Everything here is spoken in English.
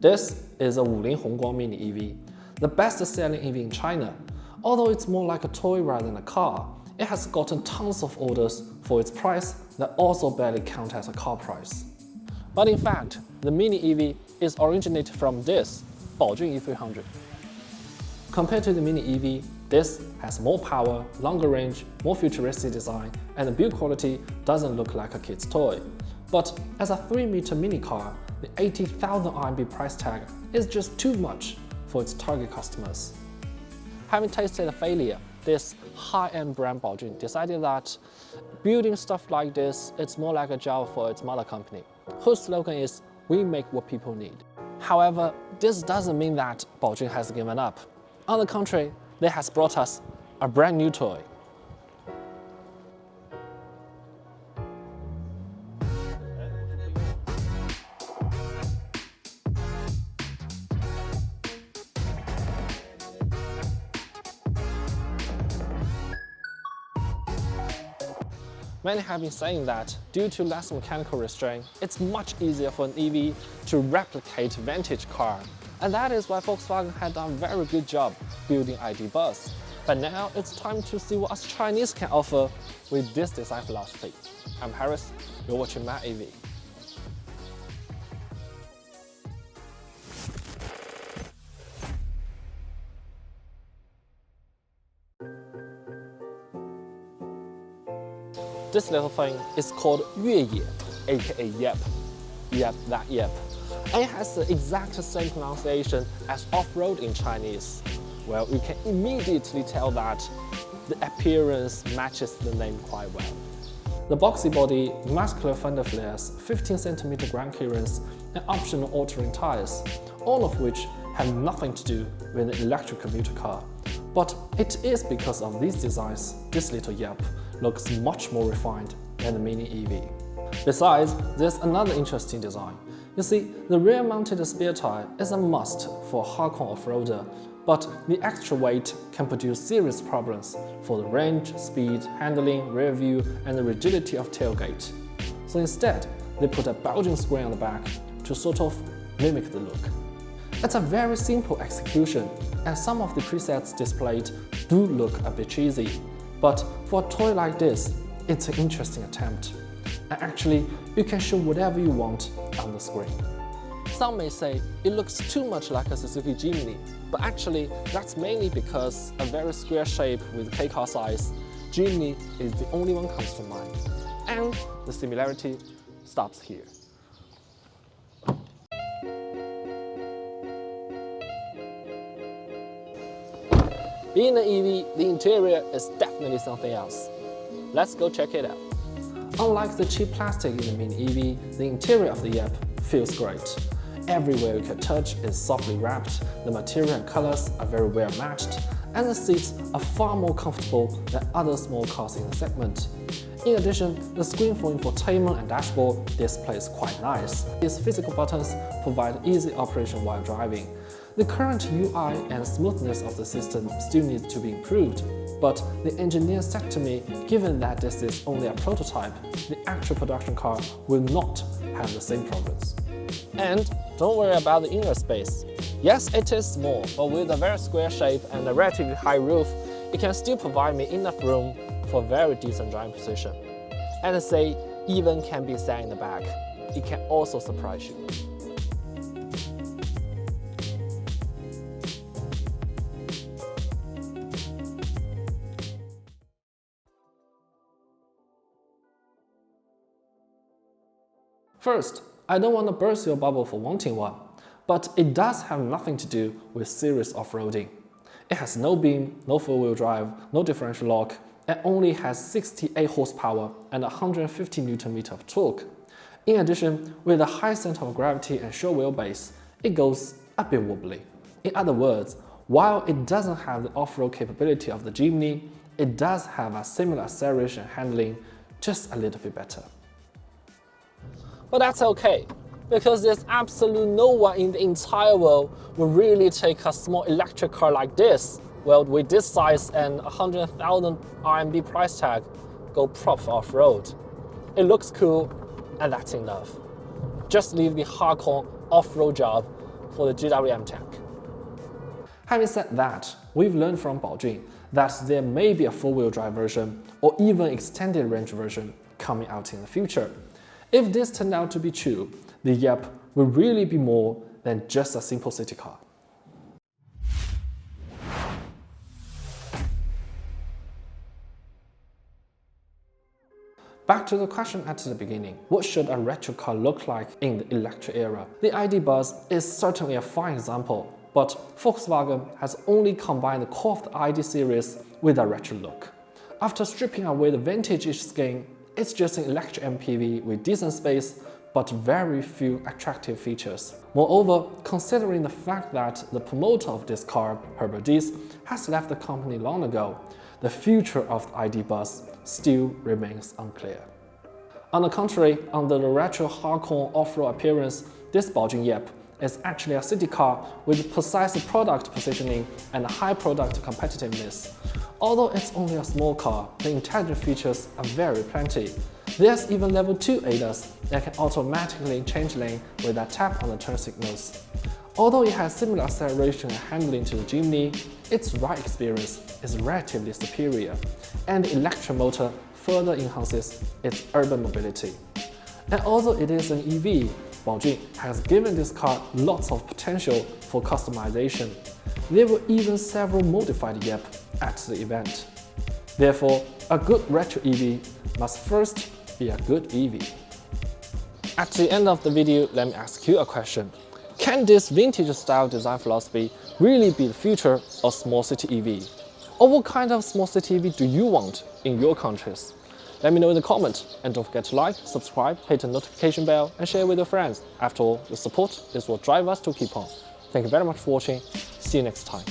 This is a Wuling Hongguang mini EV, the best-selling EV in China. Although it's more like a toy rather than a car, it has gotten tons of orders for its price that also barely count as a car price. But in fact, the mini EV is originated from this Baojun E300. Compared to the mini EV, this has more power, longer range, more futuristic design, and the build quality doesn't look like a kid's toy. But as a 3-meter mini car, the 80,000 RMB price tag is just too much for its target customers. Having tasted the failure, this high-end brand Baojun decided that building stuff like this is more like a job for its mother company, whose slogan is "We make what people need." However, this doesn't mean that Baojun has given up. On the contrary, they has brought us a brand new toy. Many have been saying that due to less mechanical restraint, it's much easier for an EV to replicate vintage car. And that is why Volkswagen had done a very good job building ID.Buzz. But now it's time to see what us Chinese can offer with this design philosophy. I'm Harris, you're watching My EV. This little thing is called Yueye, aka Yep. Yep, that Yep. And it has the exact same pronunciation as off-road in Chinese. Well, you can immediately tell that the appearance matches the name quite well. The boxy body, muscular fender flares, 15 cm ground clearance, and optional all-terrain tires, all of which have nothing to do with an electric commuter car. But it is because of these designs, this little Yep looks much more refined than the mini EV. Besides, there's another interesting design. You see, the rear-mounted spare tire is a must for a hardcore off-roader, but the extra weight can produce serious problems for the range, speed, handling, rear view, and the rigidity of tailgate. So instead, they put a Baojun screen on the back to sort of mimic the look. It's a very simple execution, and some of the presets displayed do look a bit cheesy. But for a toy like this, it's an interesting attempt. And actually, you can show whatever you want on the screen. Some may say it looks too much like a Suzuki Jimny, but actually that's mainly because a very square shape with K-car size, Jimny is the only one comes to mind. And the similarity stops here. Being an EV, the interior is definitely something else. Let's go check it out. Unlike the cheap plastic in the mini EV, the interior of the Yep feels great. Everywhere you can touch is softly wrapped, the material and colors are very well matched, and the seats are far more comfortable than other small cars in the segment. In addition, the screen for infotainment and dashboard display is quite nice. These physical buttons provide easy operation while driving. The current UI and smoothness of the system still needs to be improved, but the engineer said to me, given that this is only a prototype, the actual production car will not have the same problems. And don't worry about the inner space. Yes, it is small, but with a very square shape and a relatively high roof, it can still provide me enough room for very decent driving position. And say, even can be sat in the back. It can also surprise you. First, I don't want to burst your bubble for wanting one, but it does have nothing to do with serious off-roading. It has no beam, no four-wheel drive, no differential lock, and only has 68 horsepower and 150 Nm of torque. In addition, with a high center of gravity and short wheelbase, it goes a bit wobbly. In other words, while it doesn't have the off-road capability of the Jimny, it does have a similar acceleration and handling, just a little bit better. But that's okay, because there's absolutely no one in the entire world will really take a small electric car like this, well, with this size and 100,000 RMB price tag, go proper off-road. It looks cool, and that's enough. Just leave the hardcore off-road job for the GWM tank. Having said that, we've learned from Baojun that there may be a four-wheel drive version or even extended range version coming out in the future. If this turned out to be true, the Yep will really be more than just a simple city car. Back to the question at the beginning, what should a retro car look like in the electric era? The ID.Buzz is certainly a fine example, but Volkswagen has only combined the core of the ID series with a retro look. After stripping away the vintage-ish skin, it's just an electric MPV with decent space, but very few attractive features. Moreover, considering the fact that the promoter of this car, ID.Buzz, has left the company long ago, the future of the ID.Buzz still remains unclear. On the contrary, under the retro hardcore off-road appearance, this Baojun Yep is actually a city car with precise product positioning and high product competitiveness. Although it's only a small car, the intelligent features are very plenty. There's even level 2 ADAS that can automatically change lane with a tap on the turn signals. Although it has similar acceleration and handling to the Jimny, its ride experience is relatively superior, and the electric motor further enhances its urban mobility. And although it is an EV, Baojun has given this car lots of potential for customization. There were even several modified Yep at the event. Therefore, a good retro EV must first be a good EV. At the end of the video, let me ask you a question. Can this vintage-style design philosophy really be the future of small city EV? Or what kind of small city EV do you want in your countries? Let me know in the comments, and don't forget to like, subscribe, hit the notification bell, and share with your friends. After all, your support is what drives us to keep on. Thank you very much for watching. See you next time.